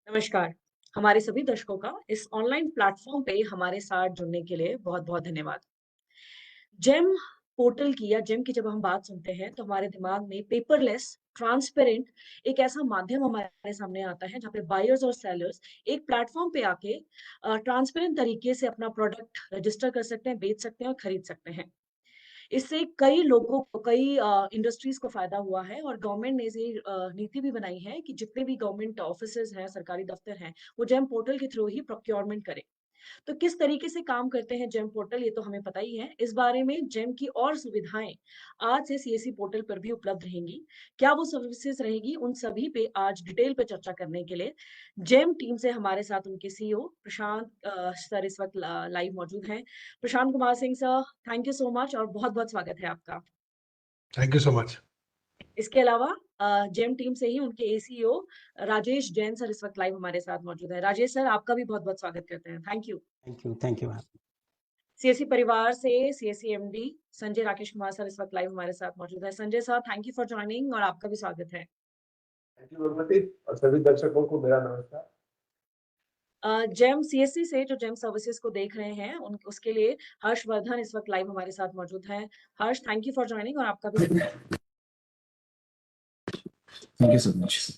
नमस्कार। हमारे सभी दर्शकों का इस ऑनलाइन प्लेटफ़ॉर्म पे हमारे साथ जुड़ने के लिए बहुत-बहुत धन्यवाद। जेम पोर्टल की या जेम की जब हम बात सुनते हैं, तो हमारे दिमाग में पेपरलेस, ट्रांसपेरेंट एक ऐसा माध्यम हमारे सामने आता है, जहाँ पे बायर्स और सेलर्स एक प्लेटफ़ॉर्म पे आके ट्रांसपेरेंट तरीके से अपना प्रोडक्ट रजिस्टर कर सकते हैं, बेच सकते हैं और खरीद सकते हैं। इससे कई लोगों को, कई इंडस्ट्रीज़ को फ़ायदा हुआ है और गवर्नमेंट ने ये नीति भी बनाई है कि जितने भी गवर्नमेंट ऑफ़िसेज़ हैं, सरकारी दफ़्तर हैं, वो जेम पोर्टल के थ्रू ही प्रोक्योरमेंट करें। तो किस तरीके से काम करते हैं जेम पोर्टल ये तो हमें पता ही है। इस बारे में जेम की और सुविधाएँ आज से सीएससी पोर्टल पर भी उपलब्ध रहेंगी। क्या वो सर्विसेज़ रहेगी उन सभी पे आज डिटेल पे चर्चा करने के लिए जेम टीम से हमारे साथ उनके सीईओ प्रशांत सर इस वक़्त लाइव मौजूद हैं। Prashant Kumar Singh sir, thank you so much और बहुत-बहुत स्वागत है आपका। Thank you so much. इसके अलावा जेम टीम से ही उनके एसीईओ राजेश जैन सर इस वक़्त लाइव हमारे साथ मौजूद हैं। राजेश सर आपका भी बहुत-बहुत स्वागत करते हैं। Thank you. Thank you ma'am. CSC परिवार से CSC MD Sanjay Rakesh Kumar sir इस वक्त लाइव हमारे साथ मौजूद है। Sanjay sir, thank you for joining और आपका भी स्वागत है। थैंक यू भगवती और सभी दर्शकों को मेरा नमस्कार। जेम सीएससी से जो जेम सर्विसेज को देख रहे हैं उन उसके लिए हर्षवर्धन इस वक्त लाइव हमारे साथ मौजूद हैं। Harsh, thank you for joining और आपका भी थैंक यू सो मच।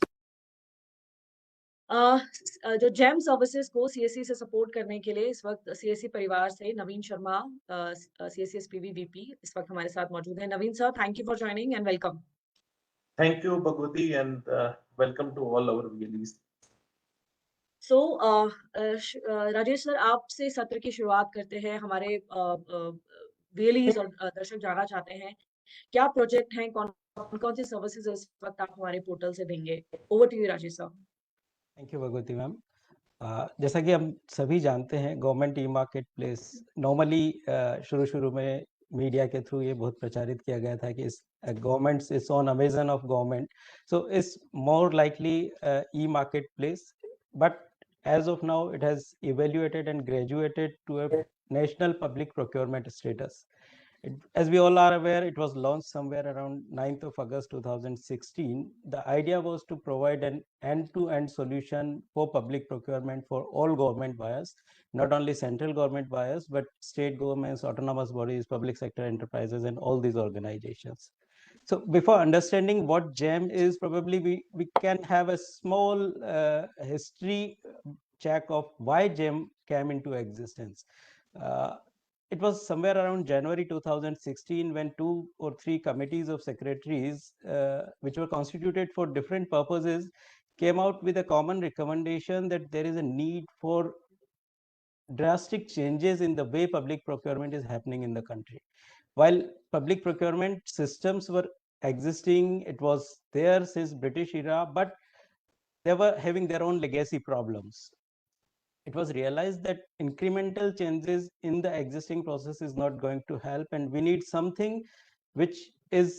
जो जेम सर्विसेज को सीएससी से सपोर्ट करने के लिए इस वक्त सीएससी परिवार से Naveen Sharma CSC SPV VP इस वक्त हमारे साथ मौजूद हैं। Naveen sir, thank you for joining and welcome. Thank you, Bhagwati, and welcome to all our VLEs. So Rajesh sir आपसे सत्र की शुरुआत करते हैं। हमारे वेलीज और दर्शक जानना चाहते हैं क्या प्रोजेक्ट हैं, कौन कौन सी सर्विसेज इस वक्त आप हमारे पोर्टल से देंगे। Over to you Rajesh sir. Thank you Bhagwati ma'am. जैसा कि हम सभी जानते हैं government e market place normally शुरू में मीडिया के थ्रू ये बहुत प्रचारित किया गया था कि इस government is on Amazon of government, so is more likely E market place, but as of now it has evaluated and graduated to a national public procurement status. As we all are aware, it was launched somewhere around 9th of August 2016. The idea was to provide an end-to-end solution for public procurement for all government buyers, not only central government buyers, but state governments, autonomous bodies, public sector enterprises, and all these organizations. So before understanding what GEM is, probably we can have a small history check of why GEM came into existence. It was somewhere around January 2016 when 2 or 3 committees of secretaries, which were constituted for different purposes, came out with a common recommendation that there is a need for drastic changes in the way public procurement is happening in the country. While public procurement systems were existing, it was there since British era, but they were having their own legacy problems. It was realized that incremental changes in the existing process is not going to help, and we need something which is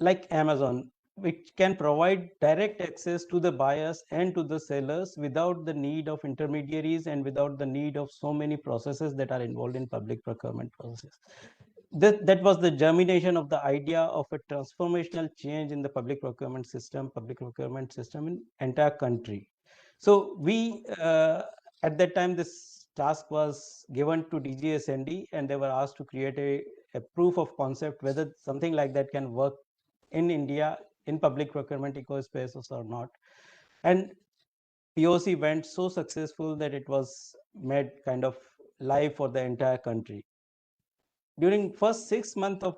like Amazon, which can provide direct access to the buyers and to the sellers without the need of intermediaries and without the need of so many processes that are involved in public procurement process. That was the germination of the idea of a transformational change in the public procurement system in entire country. So we at that time this task was given to DGSND, and they were asked to create a proof of concept whether something like that can work in India in public procurement ecospaces or not. And POC went so successful that it was made kind of live for the entire country. During first 6 months of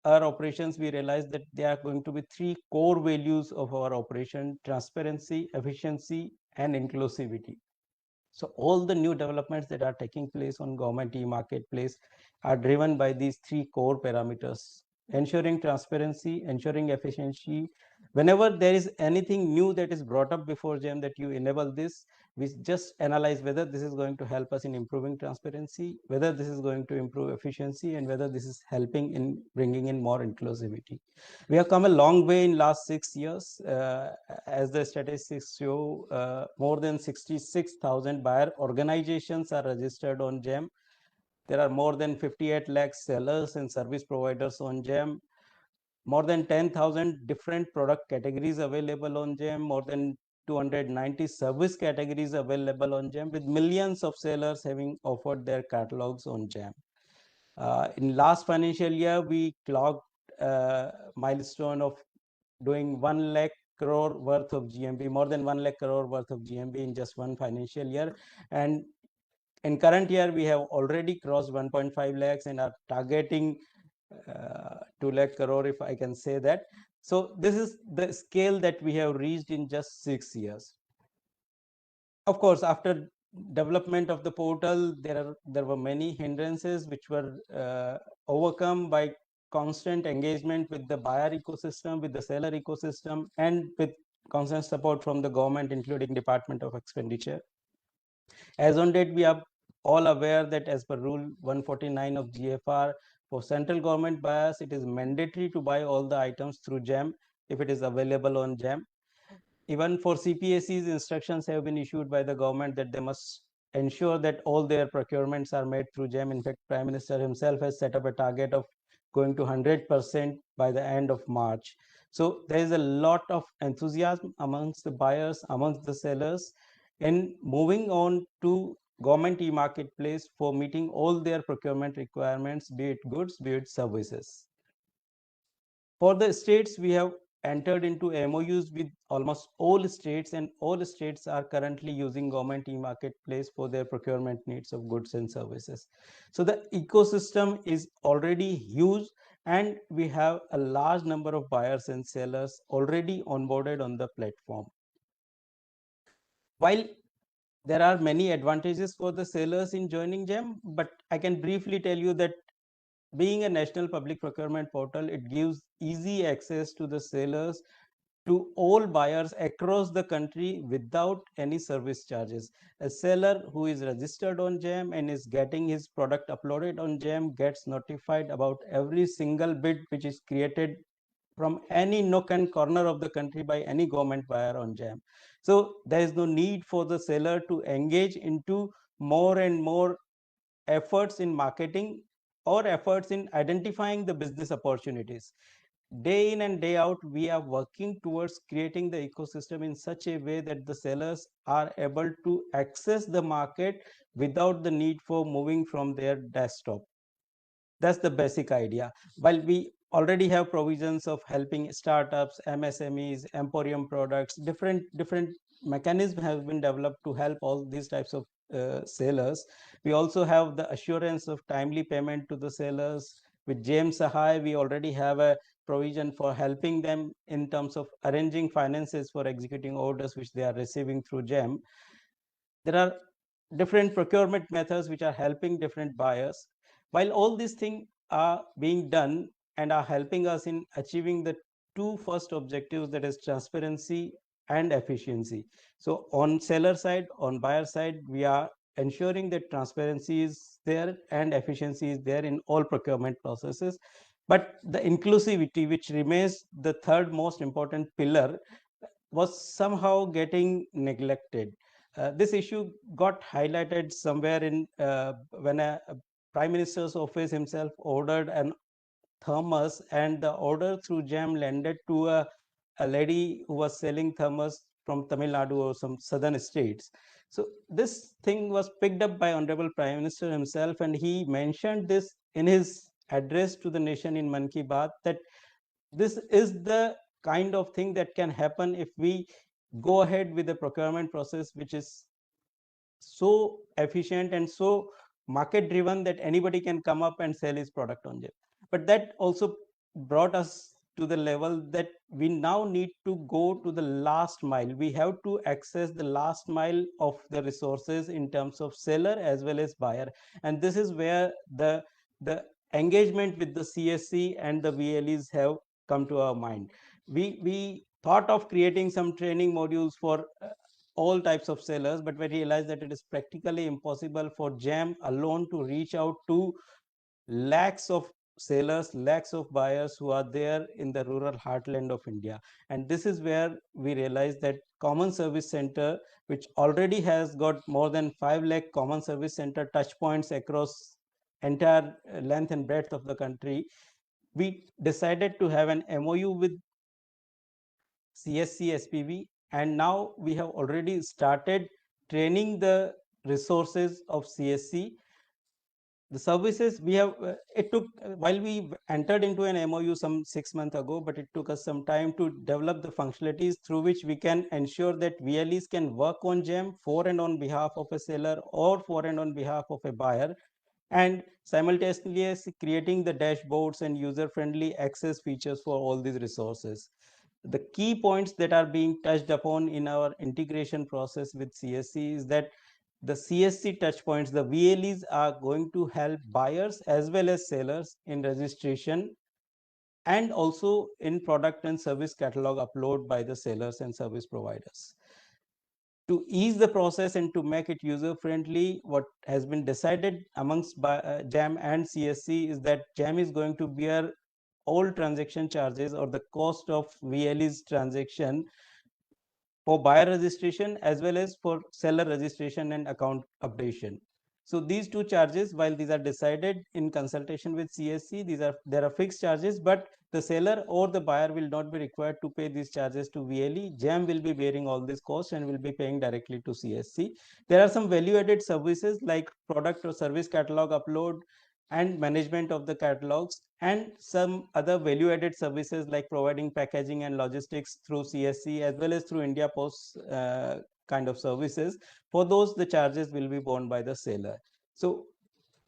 our operations, we realized that there are going to be 3 core values of our operation: transparency, efficiency, and inclusivity. So all the new developments that are taking place on government e-marketplace are driven by these 3 core parameters: ensuring transparency, ensuring efficiency. Whenever there is anything new that is brought up before GEM that you enable this, we just analyze whether this is going to help us in improving transparency, whether this is going to improve efficiency, and whether this is helping in bringing in more inclusivity. We have come a long way in last 6 years. As the statistics show, more than 66,000 buyer organizations are registered on GEM. There are more than 58 lakh sellers and service providers on GEM. More than 10,000 different product categories available on GEM. More than 290 service categories available on GEM, with millions of sellers having offered their catalogs on GEM. In last financial year, we clocked a milestone of doing 1 lakh crore worth of GMV, more than 1 lakh crore worth of GMV in just one financial year. And in current year, we have already crossed 1.5 lakhs and are targeting 2 lakh crore, if I can say that. So this is the scale that we have reached in just 6 years. Of course, after development of the portal, there were many hindrances which were overcome by constant engagement with the buyer ecosystem, with the seller ecosystem, and with constant support from the government, including Department of Expenditure. As on date, we are all aware that as per Rule 149 of GFR, for central government buyers, it is mandatory to buy all the items through GEM if it is available on GEM. Even for CPSEs, instructions have been issued by the government that they must ensure that all their procurements are made through GEM. In fact, Prime Minister himself has set up a target of going to 100% by the end of March. So there is a lot of enthusiasm amongst the buyers, amongst the sellers, in moving on to government e-marketplace for meeting all their procurement requirements, be it goods, be it services. For the states, we have entered into MOUs with almost all states, and all states are currently using government e-marketplace for their procurement needs of goods and services. So the ecosystem is already huge, and we have a large number of buyers and sellers already onboarded on the platform. While there are many advantages for the sellers in joining GEM, but I can briefly tell you that being a national public procurement portal, it gives easy access to the sellers, to all buyers across the country without any service charges. A seller who is registered on GEM and is getting his product uploaded on GEM gets notified about every single bid which is created from any nook and corner of the country by any government buyer on GEM. So there is no need for the seller to engage into more and more efforts in marketing or efforts in identifying the business opportunities. Day in and day out, we are working towards creating the ecosystem in such a way that the sellers are able to access the market without the need for moving from their desktop. That's the basic idea. While we already have provisions of helping startups, MSMEs, Emporium products, different mechanisms have been developed to help all these types of sellers. We also have the assurance of timely payment to the sellers. With GEM Sahay, we already have a provision for helping them in terms of arranging finances for executing orders which they are receiving through GEM. There are different procurement methods which are helping different buyers. While all these things are being done and are helping us in achieving the two first objectives, that is transparency and efficiency. So on seller side, on buyer side, we are ensuring that transparency is there and efficiency is there in all procurement processes. But the inclusivity, which remains the third most important pillar, was somehow getting neglected. This issue got highlighted somewhere in when a Prime Minister's office himself ordered an thermos, and the order through GEM landed to a lady who was selling thermos from Tamil Nadu or some southern states. So this thing was picked up by Honorable Prime Minister himself, and he mentioned this in his address to the nation in Mann Ki Baat, that this is the kind of thing that can happen if we go ahead with the procurement process which is so efficient and so market driven that anybody can come up and sell his product on GEM. But that also brought us to the level that we now need to go to the last mile. We have to access the last mile of the resources in terms of seller as well as buyer. And this is where the engagement with the CSC and the VLEs have come to our mind. We thought of creating some training modules for all types of sellers, but we realized that it is practically impossible for GEM alone to reach out to lakhs of sellers, lakhs of buyers who are there in the rural heartland of India. And this is where we realized that Common Service Center, which already has got more than 5 lakh Common Service Center touch points across entire length and breadth of the country, we decided to have an MOU with CSC SPV and now we have already started training the resources of CSC. The services we have, it took, while we entered into an MOU some 6 months ago, but it took us some time to develop the functionalities through which we can ensure that VLEs can work on GEM for and on behalf of a seller or for and on behalf of a buyer, and simultaneously creating the dashboards and user-friendly access features for all these resources. The key points that are being touched upon in our integration process with CSC is that the CSC touchpoints, the VLEs, are going to help buyers as well as sellers in registration and also in product and service catalog upload by the sellers and service providers. To ease the process and to make it user friendly, what has been decided amongst JAM and CSC is that JAM is going to bear all transaction charges or the cost of VLE's transaction for buyer registration as well as for seller registration and account updation. So these two charges, while these are decided in consultation with CSC, there are fixed charges, but the seller or the buyer will not be required to pay these charges to VLE. JAM will be bearing all these costs and will be paying directly to CSC. There are some value-added services like product or service catalog upload and management of the catalogs, and some other value-added services like providing packaging and logistics through CSC as well as through India Post kind of services. For those, the charges will be borne by the seller. So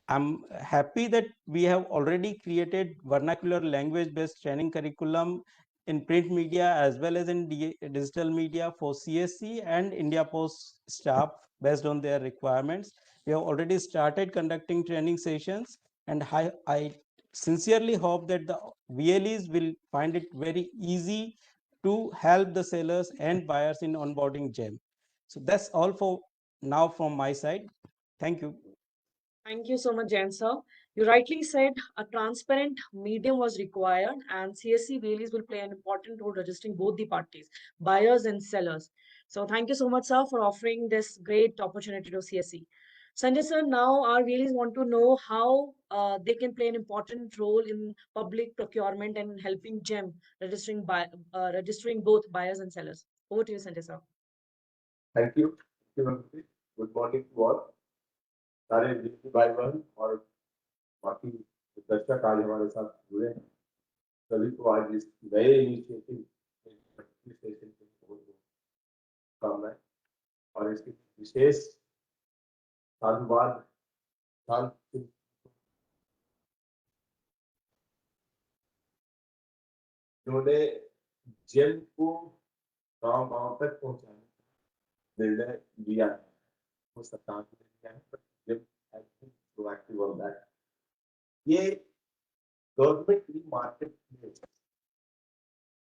I'm happy that we have already created vernacular language-based training curriculum in print media as well as in digital media for CSC and India Post staff based on their requirements. We have already started conducting training sessions, and I sincerely hope that the VLEs will find it very easy to help the sellers and buyers in onboarding GEM. So that's all for now from my side. Thank you. Thank you so much, Jain sir. You rightly said a transparent medium was required, and CSC VLEs will play an important role registering both the parties, buyers and sellers. So thank you so much, sir, for offering this great opportunity to CSC. Sanjay sir, now our VLEs want to know how they can play an important role in public procurement and helping GEM registering both buyers and sellers. Over to you, Sanjay sir. Thank you. Good morning to all. सारे भाई बहन और बाकी दर्शक आज हमारे साथ जुड़े हैं, सभी को आज इस नए इनिशिएटिव सेशन के बहुत शुभकामनाएं और इसके विशेष साधुवाद जिन्होंने जेम को गांव तक पहुंचाने निर्णय लिया है, वो सरकार ने लिया है, पर GeM has been proactive on that. ये गवर्नमेंट की मार्केट प्लेस,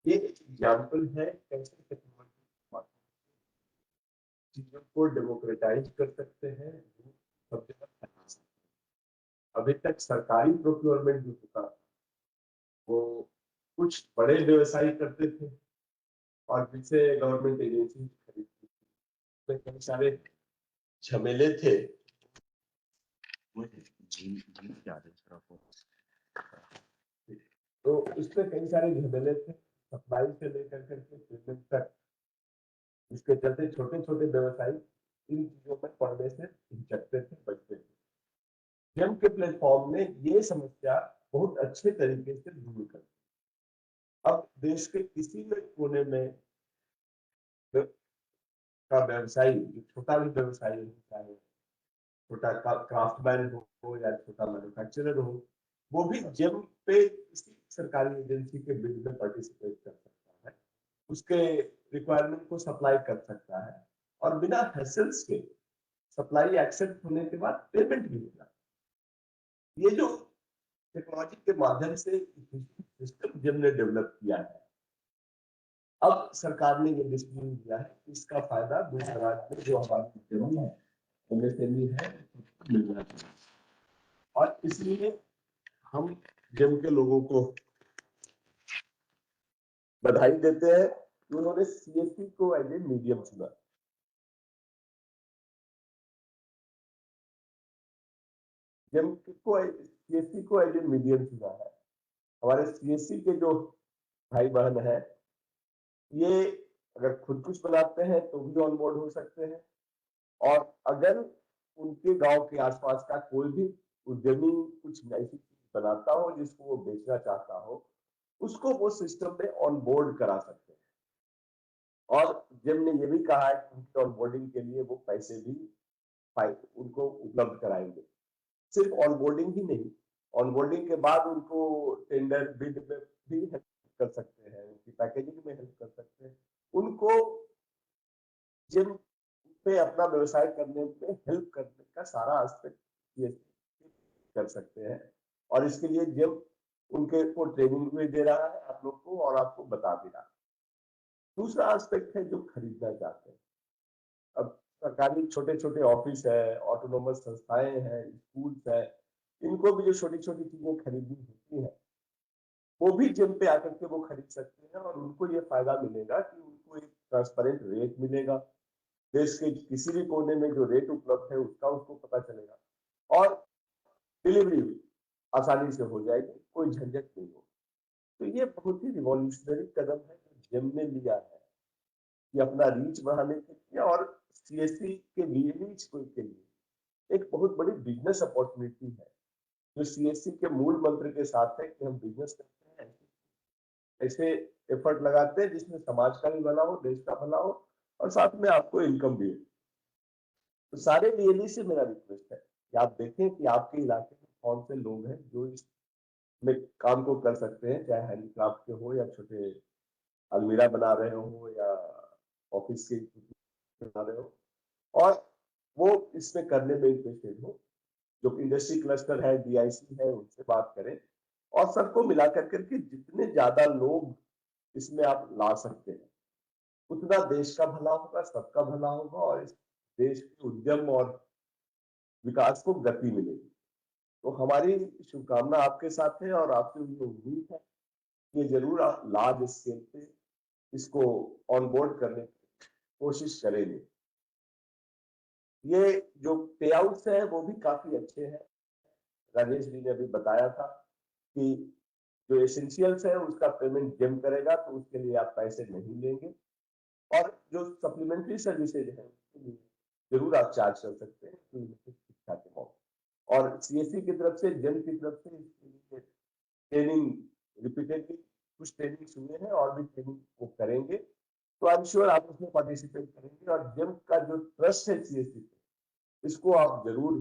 ये एग्जाम्पल है कैसे टेक्नोलॉजी चीजों को डेमोक्रेटाइज कर सकते हैं, सब जगह फैला सकते हैं। अभी तक सरकारी प्रोक्योरमेंट जो होता वो कुछ बड़े व्यवसायी करते थे और जिनसे गवर्नमेंट एजेंसी खरीदती थी, तो कई सारे झमेले थे। तो इसमें कई सारे झमेले थे, सप्लाई से लेकर के पेमेंट तक, इसके चलते छोटे छोटे व्यवसायी इन चीजों में पड़ने से हिचकते थे, बचते थे। जेम के प्लेटफॉर्म ने ये समस्या बहुत अच्छे तरीके से दूर कर दी। अब देश के किसी भी कोने में का व्यवसायी, छोटा भी व्यवसायी हो, चाहे छोटा क्राफ्टमैन हो या छोटा मैन्युफैक्चरर हो, वो भी जेम पे किसी सरकारी एजेंसी के बिड में पार्टिसिपेट कर सकता है, उसके रिक्वायरमेंट को सप्लाई कर सकता है और बिना हैसल्स के सप्लाई एक्सेप्ट होने के बाद पेमेंट भी हो जाता है। ये जो टेक्नोलॉजी के माध्यम से सिस्टम जेम ने डेवलप किया है, अब सरकार ने ये डिसीजन लिया है, इसका फायदा दूर दराज में जो हमारे एमएसएमई है मिलना चाहिए, और इसलिए हम जेम के लोगों को बधाई देते हैं कि उन्होंने सीएससी को एज ए मीडियम चुना। जेम को सीएससी को एज ए मीडियम चुना है। हमारे सीएससी के जो भाई बहन है, ये अगर खुद कुछ बनाते हैं तो भी ऑन बोर्ड हो सकते हैं, और अगर उनके गांव के आसपास का कोई भी उद्यमी कुछ ऐसी चीज बनाता हो जिसको वो बेचना चाहता हो, उसको वो सिस्टम में ऑन बोर्ड करा सकते हैं। और जिम ने ये भी कहा है कि उनकी ऑन बोर्डिंग के लिए वो पैसे भी उनको उपलब्ध कराएंगे। सिर्फ ऑनबोर्डिंग ही नहीं, ऑनबोर्डिंग के बाद उनको टेंडर बिड में भी हेल्प कर सकते हैं, उनकी पैकेजिंग में हेल्प कर सकते हैं, उनको जिम पे अपना व्यवसाय करने में हेल्प करने का सारा एस्पेक्ट ये कर सकते हैं। और इसके लिए जिम उनके को ट्रेनिंग भी दे रहा है आप लोग को, और आपको बता भी रहा है। दूसरा एस्पेक्ट है जो खरीदना चाहते हैं। अब सरकारी छोटे-छोटे ऑफिस है, ऑटोनोमस संस्थाएं हैं, स्कूल्स है, इनको भी जो छोटी-छोटी चीजें खरीदनी होती हैं, वो भी जिम पे आकर के वो खरीद सकते हैं, और उनको ये फायदा मिलेगा कि उनको एक ट्रांसपेरेंट रेट मिलेगा। देश के किसी भी कोने में जो रेट उपलब्ध है उसका उसको पता चलेगा, और डिलीवरी आसानी से हो जाएगी, कोई झंझट नहीं हो। तो ये बहुत ही रिवॉल्यूशनरी कदम है जो जिम ने लिया है कि अपना रीच बढ़ाने के लिए, और सीएससी के वीएलईज के लिए एक बहुत बड़ी बिजनेस अपॉर्चुनिटी है, जो सीएससी के मूल मंत्र के साथ है कि हम बिजनेस करते हैं, ऐसे एफर्ट लगाते हैं जिसमें समाज का भी भला हो, देश का भला हो, और साथ में आपको इनकम भी हो। तो सारे वीएलई से मेरा रिक्वेस्ट है कि आप देखें कि आपके इलाके में कौन से लोग हैं जो इसमें काम को कर सकते हैं, चाहे हैंडीक्राफ्ट के हो, या छोटे अलमीरा बना रहे हो, या ऑफिस के बना रहे हो, और वो इसमें करने में इंटरेस्टेड हो। जो इंडस्ट्री क्लस्टर है, डीआईसी है, उनसे बात करें, और सबको मिला करके जितने ज्यादा लोग इसमें आप ला सकते हैं, उतना देश का भला होगा, सबका भला होगा, और इस देश के उद्यम और विकास को गति मिलेगी। तो हमारी शुभकामना आपके साथ है, और आपसे ये उम्मीद है कि जरूर आप लार्ज स्केल पे इसको ऑन बोर्ड करने की कोशिश करेंगे। ये जो पे आउट्स है वो भी काफी अच्छे हैं। राजेश जी ने अभी बताया था कि जो एसेंशियल्स है उसका पेमेंट जिम करेगा, तो उसके लिए आप पैसे नहीं लेंगे, और जो सप्लीमेंट्री सर्विसेज है उसके लिए जरूर आप चार्ज कर सकते हैं शिक्षा के मौके। और सीएससी की तरफ से, जिम की तरफ से इसके लिए ट्रेनिंग रिपीटेडली कुछ ट्रेनिंग हुए हैं, और भी ट्रेनिंग वो करेंगे, तो आई एम श्योर आप उसमें पार्टिसिपेट करेंगे, और जिम का जो ट्रस्ट है सीएससी पे, इसको आप जरूर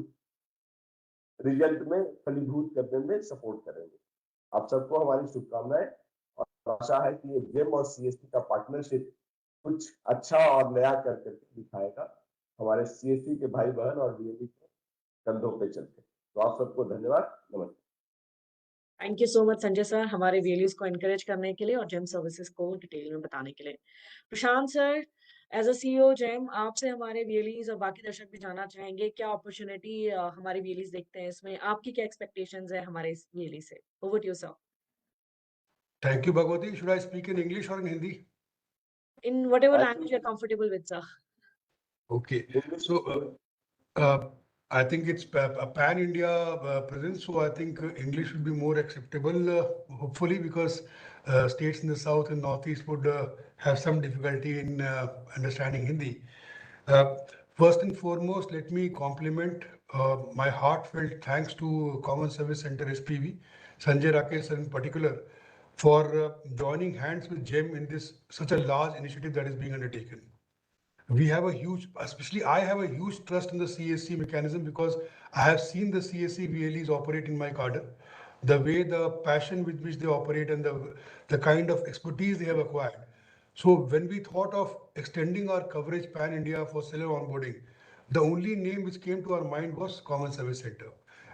रिजल्ट में फलीभूत करने में सपोर्ट करेंगे। आप सबको हमारी शुभकामनाएं, और आशा है कि ये जिम और सीएससी का पार्टनरशिप कुछ अच्छा और नया करके दिखाएगा हमारे सीएससी के भाई बहन और वीएलई के कंधों पे चलते। तो आप सबको धन्यवाद, नमस्ते। Thank you so much Sanjay sir, हमारे वीएलईज को एनकरेज करने के लिए और जेम सर्विसेज को डिटेल में बताने के लिए। Prashant sir, as a CEO GeM, आपसे हमारे वीएलईज और बाकी दर्शक भी जानना चाहेंगे क्या अपॉर्चुनिटी हमारे वीएलईज देखते हैं इसमें, आपकी क्या एक्सपेक्टेशंस है हमारे इस वीएलई से? Over to you sir. Thank you, Bhagwati. Should I speak in English or in Hindi? In whatever I language you're comfortable with, sir. Okay. English So, I think it's a pan-India presence, so I think English will be more acceptable, hopefully, because states in the south and northeast would have some difficulty in understanding Hindi. First and foremost, let me compliment my heartfelt thanks to Common Service Center SPV, Sanjay Rakesh sir in particular, for joining hands with GEM in this such a large initiative that is being undertaken. We have a huge, especially I have a huge trust in the CSC mechanism because I have seen the CSC VLEs operate in my cadre. The way, the passion with which they operate, and the kind of expertise they have acquired. So when we thought of extending our coverage pan-India for seller onboarding, the only name which came to our mind was Common Service Center.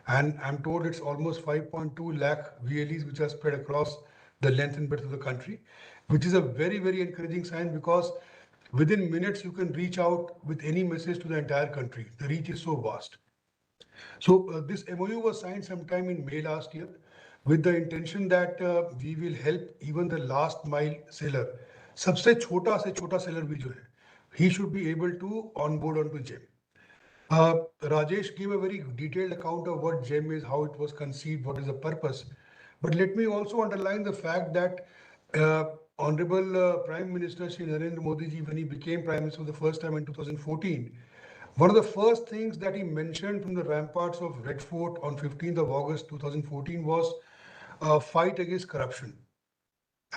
And I'm told it's almost 5.2 lakh VLEs which are spread across the length and breadth of the country, which is a very, very encouraging sign because within minutes you can reach out with any message to the entire country. The reach is so vast. So this MOU was signed sometime in May last year with the intention that we will help even the last mile seller. सबसे छोटा seller भी जो है, he should be able to onboard onto GEM. Rajesh gave a very detailed account of what GEM is, how it was conceived, what is the purpose. But let me also underline the fact that Honorable Prime Minister Shri Narendra Modi ji, when he became Prime Minister for the first time in 2014, one of the first things that he mentioned from the ramparts of Red Fort on 15th of August 2014 was a fight against corruption.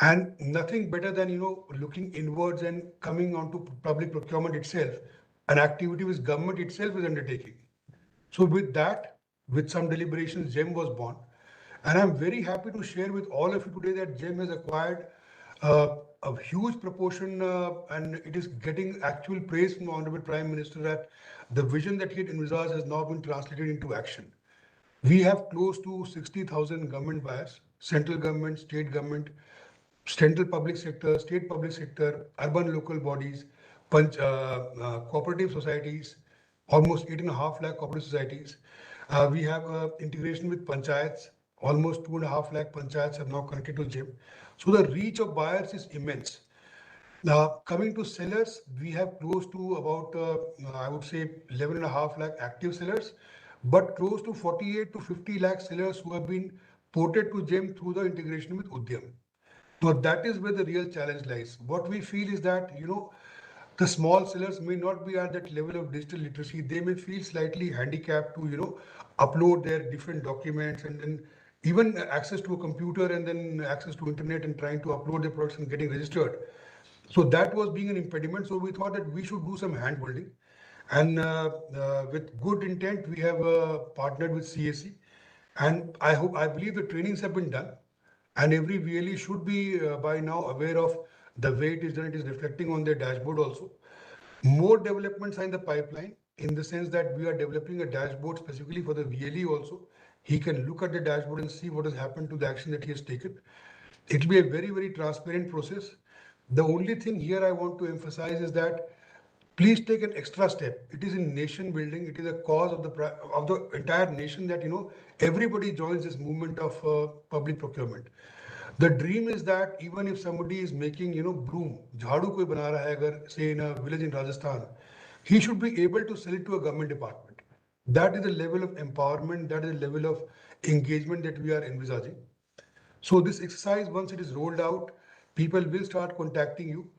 And nothing better than, looking inwards and coming onto public procurement itself, an activity which government itself is undertaking. So with that, with some deliberations, GEM was born. And I'm very happy to share with all of you today that GEM has acquired a huge proportion and it is getting actual praise from the Honorable Prime Minister that the vision that he had envisaged has now been translated into action. We have close to 60,000 government buyers, central government, state government, central public sector, state public sector, urban local bodies, cooperative societies, almost 8.5 lakh cooperative societies. We have integration with panchayats, almost 2.5 lakh panchayats have now connected to GEM. So the reach of buyers is immense. Now, coming to sellers, we have close to about, I would say 11.5 lakh active sellers, but close to 48 to 50 lakh sellers who have been ported to GEM through the integration with Udyam. Now that is where the real challenge lies. What we feel is that, the small sellers may not be at that level of digital literacy. They may feel slightly handicapped to, upload their different documents and then even access to a computer and then access to internet and trying to upload their products and getting registered. So that was being an impediment. So we thought that we should do some hand holding. And with good intent, we have partnered with CAC. And I believe the trainings have been done. And every VLE should be by now aware of the way it is done. It is reflecting on their dashboard also. More developments are in the pipeline in the sense that we are developing a dashboard specifically for the VLE also. He can look at the dashboard and see what has happened to the action that he has taken. It will be a very, very transparent process. The only thing here I want to emphasize is that please take an extra step. It is in nation building. It is a cause of the entire nation that, everybody joins this movement of public procurement. The dream is that even if somebody is making, broom, jhadu koi bana raha hai agar, say in a village in Rajasthan, he should be able to sell it to a government department. That is the level of empowerment, that is the level of engagement that we are envisaging. So this exercise, once it is rolled out, people will start contacting you.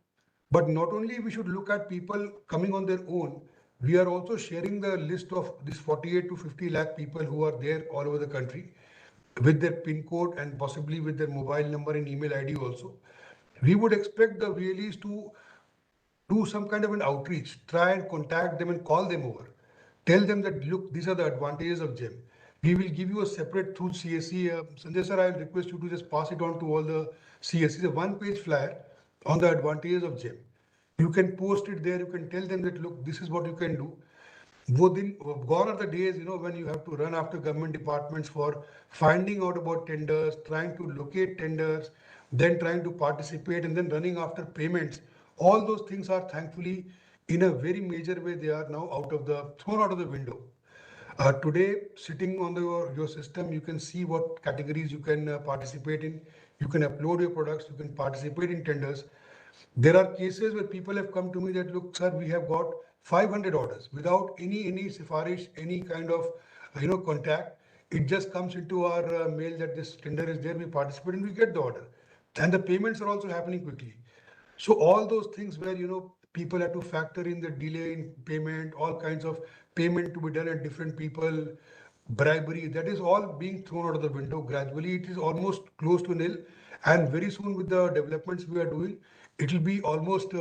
But not only we should look at people coming on their own, we are also sharing the list of these 48 to 50 lakh people who are there all over the country with their PIN code and possibly with their mobile number and email ID also. We would expect the VLEs to do some kind of an outreach, try and contact them and call them over. Tell them that, look, these are the advantages of GEM. We will give you a separate through CSC. Sanjay sir, I will request you to just pass it on to all the CSCs, a one-page flyer on the advantages of GEM. You can post it there. You can tell them that, look, this is what you can do. Gone are the days, when you have to run after government departments for finding out about tenders, trying to locate tenders, then trying to participate and then running after payments. All those things are thankfully in a very major way, they are now thrown out of the window. Today, sitting on your system, you can see what categories you can participate in. You can upload your products, you can participate in tenders. There are cases where people have come to me that, look, sir, we have got 500 orders without any sifarish, any kind of, contact. It just comes into our mail that this tender is there, we participate and we get the order. And the payments are also happening quickly. So all those things where, people have to factor in the delay in payment, all kinds of payment to be done at different people, bribery, that is all being thrown out of the window. Gradually, it is almost close to nil. And very soon with the developments we are doing, it will be almost,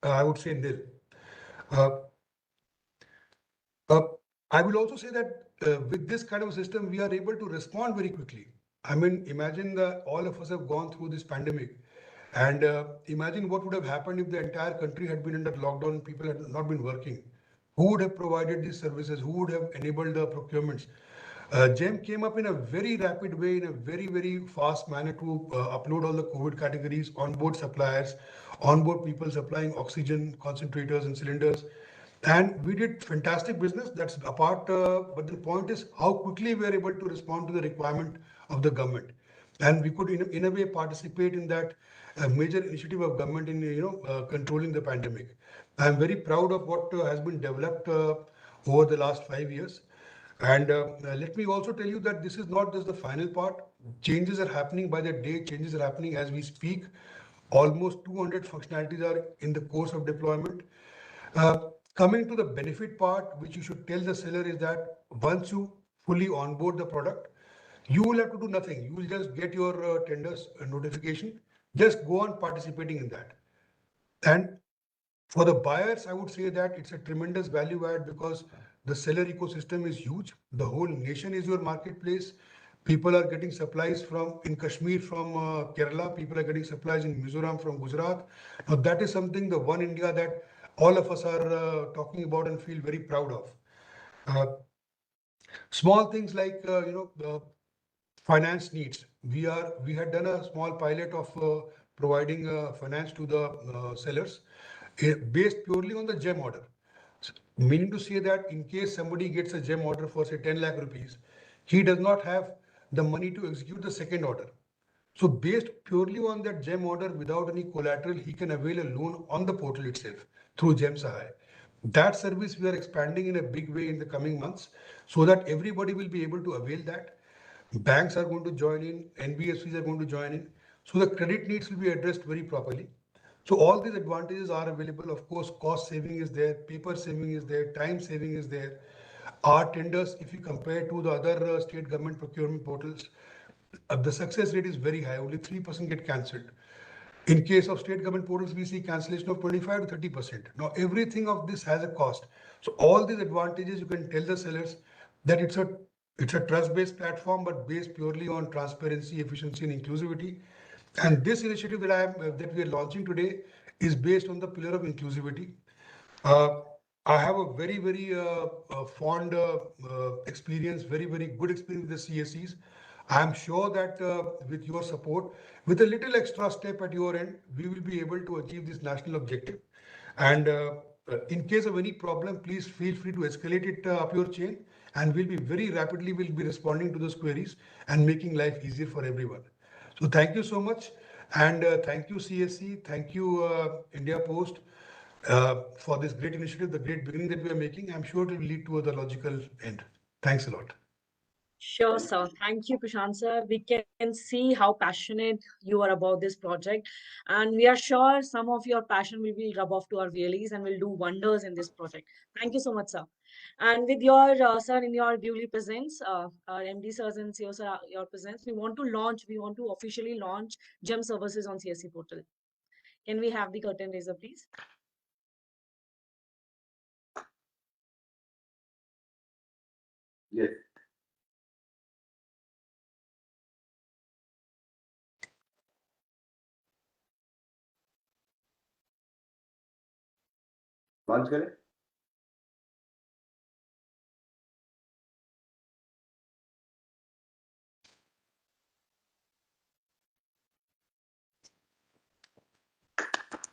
I would say, nil. I will also say that with this kind of system, we are able to respond very quickly. I mean, imagine that all of us have gone through this pandemic. And imagine what would have happened if the entire country had been under lockdown and people had not been working. Who would have provided these services? Who would have enabled the procurements? GEM came up in a very rapid way, in a very, very fast manner to upload all the COVID categories, onboard suppliers, onboard people supplying oxygen, concentrators and cylinders. And we did fantastic business, that's apart, but the point is how quickly we are able to respond to the requirement of the government. And we could in a way participate in that major initiative of government in controlling the pandemic. I am very proud of what has been developed over the last 5 years. And let me also tell you that this is not just the final part. changes are happening by the day, changes are happening as we speak. Almost 200 functionalities are in the course of deployment. Coming to the benefit part, which you should tell the seller is that once you fully onboard the product, you will have to do nothing. You will just get your tenders notification. Just go on participating in that. And for the buyers, I would say that it's a tremendous value add because the seller ecosystem is huge. The whole nation is your marketplace. People are getting supplies from in Kashmir from Kerala. People are getting supplies in Mizoram from Gujarat. Now that is something the One India that all of us are talking about and feel very proud of. Uh, Small things like finance needs. We had done a small pilot of providing finance to the sellers based purely on the GEM order. Meaning to say that in case somebody gets a GEM order for say 10 lakh rupees, he does not have the money to execute the second order. So based purely on that GEM order without any collateral, he can avail a loan on the portal itself through GEM Sahay. That service we are expanding in a big way in the coming months so that everybody will be able to avail that. Banks are going to join in, NBFCs are going to join in. So the credit needs will be addressed very properly. So all these advantages are available. Of course, cost saving is there, paper saving is there, time saving is there. Our tenders, if you compare to the other state government procurement portals, the success rate is very high. Only 3% get cancelled. In case of state government portals, we see cancellation of 25 to 30%. Now, everything of this has a cost. So all these advantages, you can tell the sellers that it's a trust-based platform, but based purely on transparency, efficiency, and inclusivity. And this initiative that we are launching today is based on the pillar of inclusivity. I have a very fond experience, very good experience with the CSCs. I am sure that with your support, with a little extra step at your end, we will be able to achieve this national objective. And in case of any problem, please feel free to escalate it up your chain, and we'll be very rapidly will be responding to those queries and making life easier for everyone. So thank you so much, and thank you CSC, thank you India Post for this great initiative, the great beginning that we are making. I'm sure it will lead to the logical end. Thanks a lot. Sure, sir. Thank you, Prashant sir. We can see how passionate you are about this project, and we are sure some of your passion will be rub off to our VLEs and will do wonders in this project. Thank you so much, sir. And with your sir, in your duly presence, our MD sirs and CEO sir, your presence, we want to officially launch GEM services on CSC portal. Can we have the curtain raiser, please? Yes. Launch करें?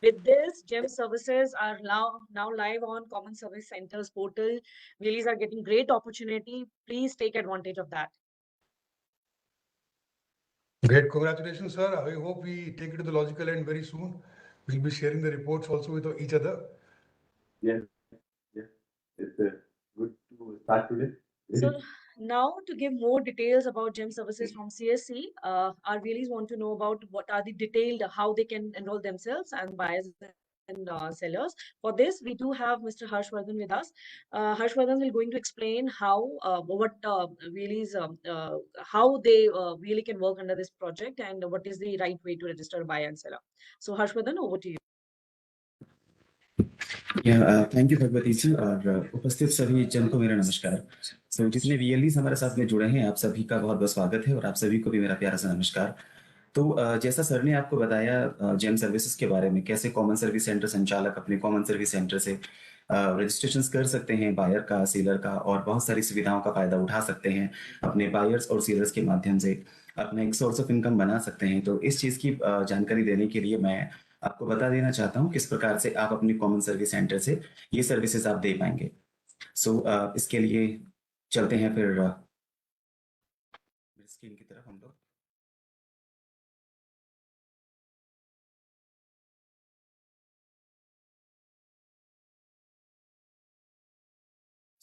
With this, GEM services are now live on Common Service Centers portal. Wheelies are getting great opportunity. Please take advantage of that. Great, congratulations, sir. I hope we take it to the logical end very soon. We'll be sharing the reports also with each other. Yes, yes. It's good to start today. So now to give more details about GEM services from CSC, our wheelies want to know about what are the detailed, how they can enroll themselves and buyers and sellers. For this, we do have Mr. Harshvardhan with us. Harshvardhan will going to explain how wheelies, how they really can work under this project and what is the right way to register a buyer and seller. So Harshvardhan, over to you. Thank you Bhagwati ji और उपस्थित सभी जन को मेरा नमस्कार। सो जितने वीएलईज हमारे साथ में जुड़े हैं, आप सभी का बहुत बहुत स्वागत है और आप सभी को भी मेरा प्यारा सा नमस्कार। तो जैसा सर ने आपको बताया जेम सर्विसेज के बारे में, कैसे कॉमन सर्विस सेंटर संचालक अपने कॉमन सर्विस सेंटर से रजिस्ट्रेशन कर सकते हैं बायर का, सेलर का, और बहुत सारी सुविधाओं का फायदा उठा सकते हैं, अपने बायर्स और सेलर्स के माध्यम से अपना एक सोर्स ऑफ इनकम बना सकते हैं। तो इस चीज़ की जानकारी देने के लिए मैं आपको बता देना चाहता हूं किस प्रकार से आप अपनी कॉमन सर्विस सेंटर से ये सर्विसेज आप दे पाएंगे। सो इसके लिए चलते हैं फिर स्क्रीन की तरफ हम लोग।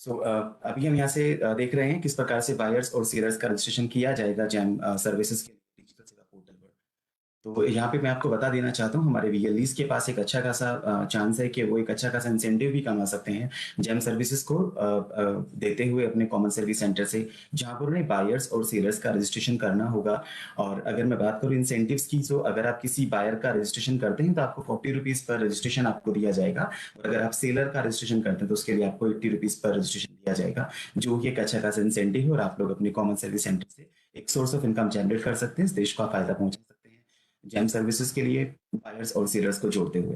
अभी हम यहाँ से देख रहे हैं किस प्रकार से बायर्स और सेलर्स का रजिस्ट्रेशन किया जाएगा जैम सर्विसेज के डिजिटल सेवा पोर्टल पर। तो यहाँ पे मैं आपको बता देना चाहता हूँ, हमारे वीएलईज के पास एक अच्छा खासा चांस है कि वो एक अच्छा खासा इंसेंटिव भी कमा सकते हैं जैम सर्विसेज को देते हुए अपने कॉमन सर्विस सेंटर से, जहाँ पर उन्हें बायर्स और सेलर्स का रजिस्ट्रेशन करना होगा। और अगर मैं बात करूँ इंसेंटिव्स की, तो अगर आप किसी बायर का रजिस्ट्रेशन करते हैं तो आपको 40 रुपीज पर रजिस्ट्रेशन आपको दिया जाएगा, और अगर आप सेलर का रजिस्ट्रेशन करते हैं तो उसके लिए आपको 80 रुपीज पर रजिस्ट्रेशन दिया जाएगा, जो कि एक अच्छा खासा इंसेंटिव है। और आप लोग अपने कॉमन सर्विस सेंटर से एक सोर्स ऑफ इनकम जनरेट कर सकते हैं, इस देश को आप फायदा पहुंचा सकते हैं जैम सर्विसेज के लिए बायर्स और सेलर्स को जोड़ते हुए।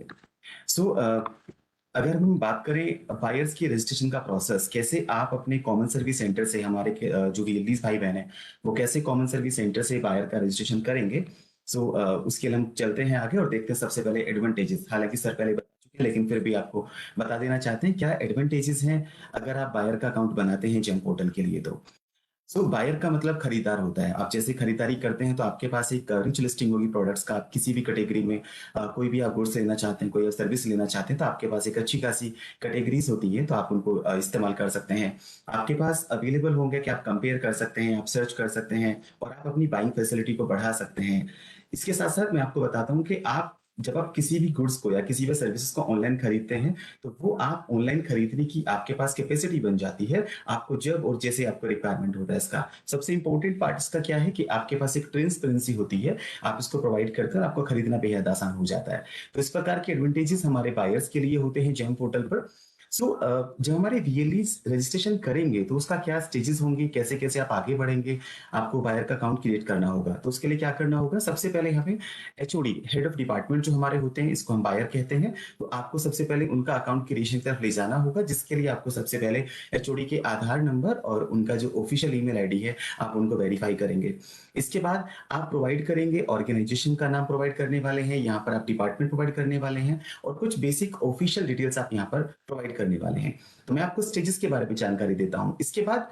अगर हम बात करें बायर्स की रजिस्ट्रेशन का प्रोसेस, कैसे आप अपने कॉमन सर्विस सेंटर से, हमारे जो वीएलईज भाई बहन है वो कैसे कॉमन सर्विस सेंटर से बायर का रजिस्ट्रेशन करेंगे, उसके लिए हम चलते हैं आगे और देखते हैं सबसे पहले एडवांटेजेस। हालांकि सर पहले बता चुके हैं, लेकिन फिर भी आपको बता देना चाहते हैं क्या एडवांटेजेस हैं अगर आप बायर का अकाउंट बनाते हैं जैम पोर्टल के लिए। तो बायर का मतलब खरीदार होता है। आप जैसे खरीदारी करते हैं तो आपके पास एक रिच लिस्टिंग होगी प्रोडक्ट्स का। आप किसी भी कैटेगरी में कोई भी आप गुड्स लेना चाहते हैं, कोई सर्विस लेना चाहते हैं, तो आपके पास एक अच्छी खासी कैटेगरीज होती है, तो आप उनको इस्तेमाल कर सकते हैं। आपके पास अवेलेबल होंगे कि आप कंपेयर कर सकते हैं, आप सर्च कर सकते हैं और आप अपनी बाइंग फैसिलिटी को बढ़ा सकते हैं। इसके साथ साथ मैं आपको बताता हूँ कि आप जब आप किसी भी गुड्स को या किसी भी सर्विसेज को ऑनलाइन खरीदते हैं तो वो आप ऑनलाइन खरीदने की आपके पास कैपेसिटी बन जाती है, आपको जब और जैसे आपको रिक्वायरमेंट होता है। इसका सबसे इंपॉर्टेंट पार्ट इसका क्या है कि आपके पास एक ट्रांसपेरेंसी होती है, आप इसको प्रोवाइड करकर आपको खरीदना बेहद आसान हो जाता है। तो इस प्रकार के एडवांटेजेस हमारे बायर्स के लिए होते हैं जैम पोर्टल पर। जब हमारे वीएलईज रजिस्ट्रेशन करेंगे तो उसका क्या स्टेजेस होंगे, कैसे कैसे आप आगे बढ़ेंगे, आपको बायर का अकाउंट क्रिएट करना होगा। तो उसके लिए क्या करना होगा, सबसे पहले यहाँ पे एचओडी, हेड ऑफ डिपार्टमेंट जो हमारे होते हैं, इसको हम बायर कहते हैं। तो आपको सबसे पहले उनका अकाउंट क्रिएशन की तरफ ले जाना होगा, जिसके लिए आपको सबसे पहले एचओडी के आधार नंबर और उनका जो ऑफिशियल ईमेल आईडी है आप उनको वेरीफाई करेंगे। इसके बाद आप प्रोवाइड करेंगे ऑर्गेनाइजेशन का नाम प्रोवाइड करने वाले हैं, यहाँ पर आप डिपार्टमेंट प्रोवाइड करने वाले हैं और कुछ बेसिक ऑफिशियल डिटेल्स आप यहाँ पर प्रोवाइड करने वाले हैं। तो मैं आपको स्टेजेस के बारे में जानकारी देता हूँ। इसके बाद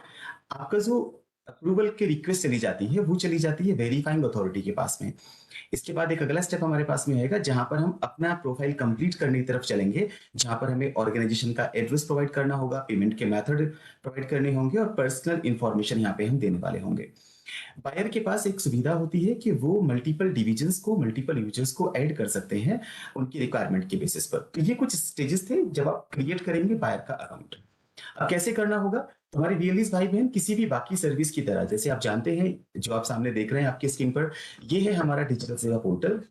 आपका जो अप्रूवल की रिक्वेस्ट चली जाती है वो चली जाती है वेरीफाइंग अथॉरिटी के पास में। इसके बाद एक अगला स्टेप हमारे पास में आएगा जहां पर हम अपना प्रोफाइल कंप्लीट करने की तरफ चलेंगे, जहां पर हमें ऑर्गेनाइजेशन का एड्रेस प्रोवाइड करना होगा, पेमेंट के मेथड प्रोवाइड करने होंगे और पर्सनल इंफॉर्मेशन यहाँ पे हम देने वाले होंगे। बायर के पास एक सुविधा होती है कि वो मल्टीपल डिविजन्स को, मल्टीपल यूजर्स को ऐड कर सकते हैं उनकी रिक्वायरमेंट के बेसिस पर। तो ये कुछ स्टेजेस थे जब आप क्रिएट करेंगे बायर का अकाउंट। अब कैसे करना होगा, तो हमारे वीएलईज भाई बहन किसी भी बाकी सर्विस की तरह, जैसे आप जानते हैं जो आप सामने देख रहे हैं आपकी स्क्रीन पर, ये है हमारा डिजिटल सेवा पोर्टल।